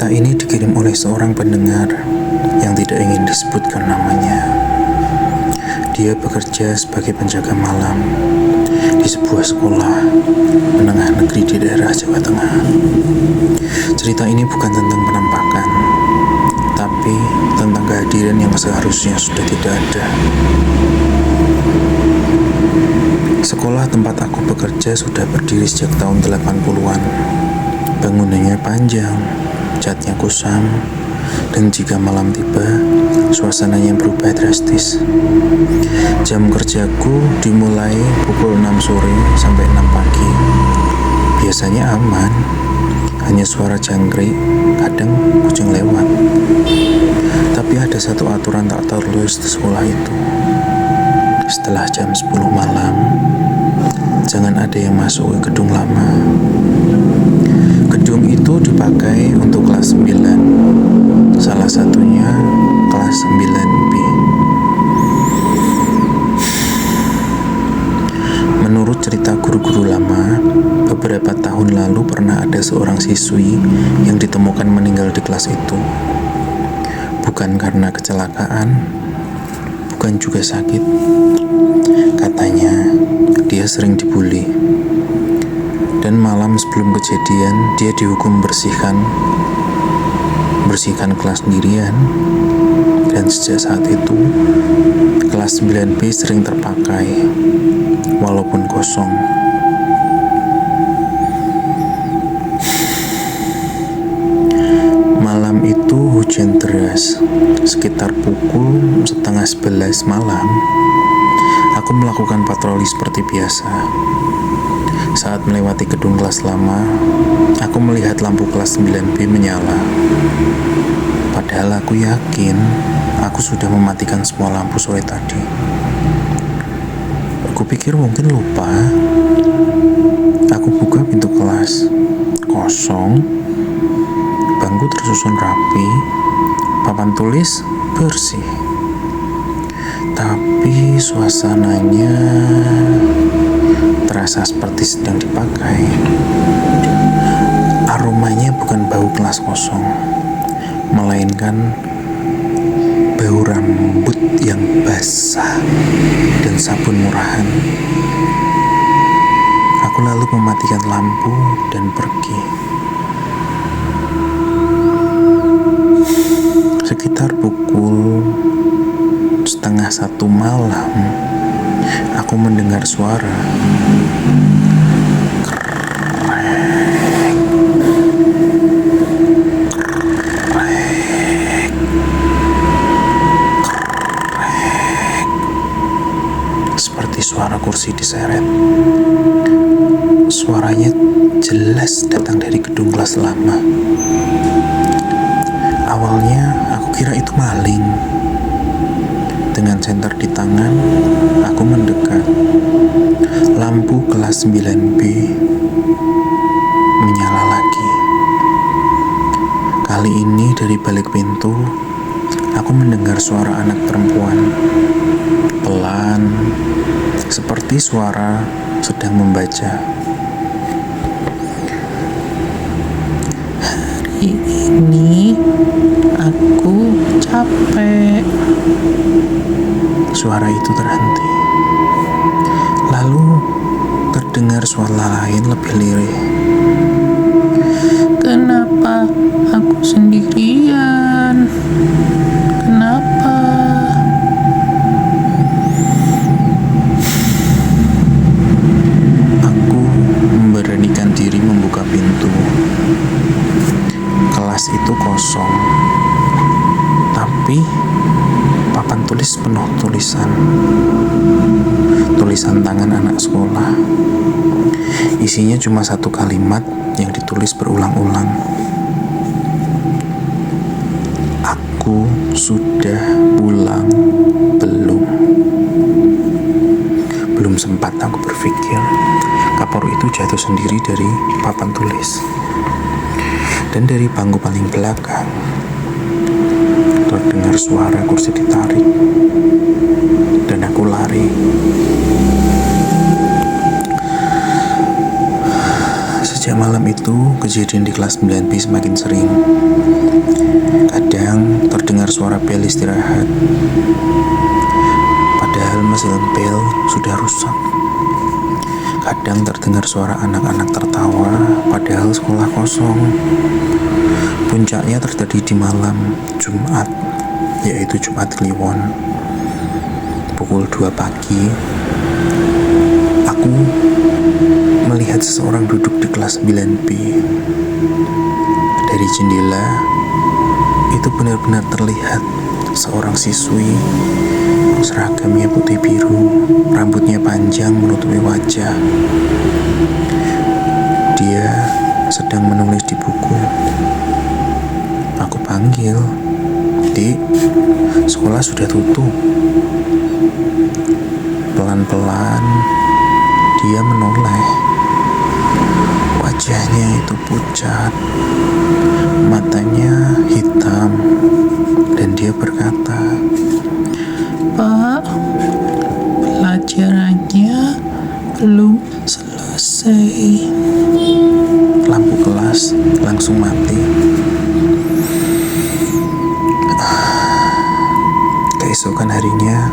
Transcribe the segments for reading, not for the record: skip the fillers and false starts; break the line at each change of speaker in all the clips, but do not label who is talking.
Cerita ini dikirim oleh seorang pendengar yang tidak ingin disebutkan namanya. Dia bekerja sebagai penjaga malam di sebuah sekolah menengah negeri di daerah Jawa Tengah. Cerita ini bukan tentang penampakan, tapi tentang kehadiran yang seharusnya sudah tidak ada. Sekolah tempat aku bekerja sudah berdiri sejak tahun 80-an. Bangunannya panjang, catnya kusam, dan jika malam tiba, suasananya berubah drastis. Jam kerjaku dimulai pukul 6 sore sampai 6 pagi. Biasanya aman, hanya suara jangkrik, kadang kucing lewat. Tapi ada satu aturan tak tertulis di sekolah itu. Setelah jam 10 malam, jangan ada yang masuk ke gedung lama. Gedung itu dipakai untuk kelas 9, salah satunya kelas 9B. Menurut cerita guru-guru lama, beberapa tahun lalu pernah ada seorang siswi yang ditemukan meninggal di kelas itu. Bukan karena kecelakaan, bukan juga sakit. Katanya, dia sering dibully. Dan malam sebelum kejadian, dia dihukum bersihkan kelas sendirian. Dan sejak saat itu, kelas 9B sering terpakai, walaupun kosong. Malam itu hujan deras, sekitar pukul 10:30 malam. Aku melakukan patroli seperti biasa. Saat melewati gedung kelas lama, aku melihat lampu kelas 9B menyala. Padahal aku yakin aku sudah mematikan semua lampu sore tadi. Aku pikir mungkin lupa. Aku buka pintu kelas, kosong. Bangku tersusun rapi, papan tulis bersih. Tapi suasananya terasa seperti sedang dipakai. Aromanya bukan bau kelas kosong, melainkan bau rambut yang basah dan sabun murahan. Aku lalu mematikan lampu dan pergi. Sekitar pukul 12:30 malam, aku mendengar suara seperti suara kursi diseret. Suaranya jelas datang dari gedung kelas lama. Awalnya aku kira itu maling. Dengan senter di tangan, aku mendekat. Lampu kelas 9B menyala lagi. Kali ini dari balik pintu, aku mendengar suara anak perempuan. Pelan, seperti suara sedang membaca. Hari ini aku capek. Suara itu terhenti. Lalu terdengar suara lain lebih lirih. Kenapa aku sendirian? Kenapa? Aku memberanikan diri membuka pintu. Kelas itu kosong, tapi papan tulis penuh tulisan tangan anak sekolah. Isinya cuma satu kalimat yang ditulis berulang-ulang. Aku sudah pulang belum? Belum sempat aku berpikir, kapur itu jatuh sendiri dari papan tulis. Dan dari bangku paling belakang terdengar suara kursi ditarik, dan aku lari. Sejak malam itu, kejadian di kelas 9B semakin sering. Kadang terdengar suara bel istirahat, padahal mesin bel sudah rusak. Kadang terdengar suara anak-anak tertawa, padahal sekolah kosong. Puncaknya terjadi di malam Jumat, yaitu Jumat Kliwon. Pukul 2 pagi, aku melihat seseorang duduk di kelas 9B. Dari jendela, itu benar-benar terlihat seorang siswi. Seragamnya putih biru, rambutnya panjang menutupi wajah. Dia sedang menulis di buku. Aku panggil, "Dik, sekolah sudah tutup." Pelan-pelan dia menoleh. Wajahnya itu pucat, matanya hitam, dan dia berkata,
"Pak, pelajarannya belum selesai."
Lampu kelas langsung mati. Keesokan harinya,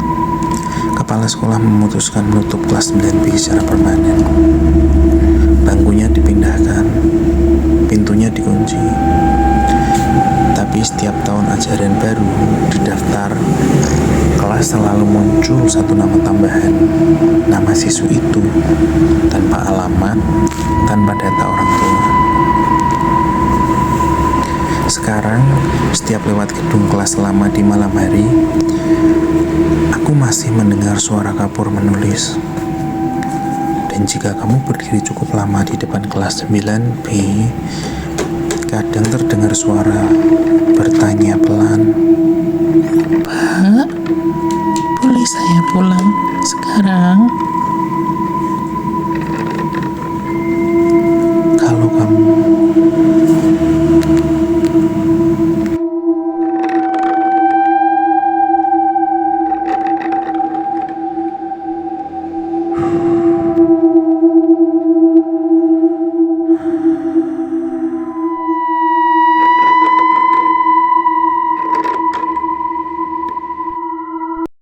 kepala sekolah memutuskan menutup kelas 9B secara permanen. Bangkunya dipindahkan, pintunya dikunci. Tapi setiap tahun ajaran baru di daftar kelas selalu muncul satu nama tambahan. Nama siswi itu tanpa alamat, tanpa data orang tua. Sekarang, setiap lewat gedung kelas lama di malam hari, aku masih mendengar suara kapur menulis. Dan jika kamu berdiri cukup lama di depan kelas 9B, kadang terdengar suara bertanya pelan,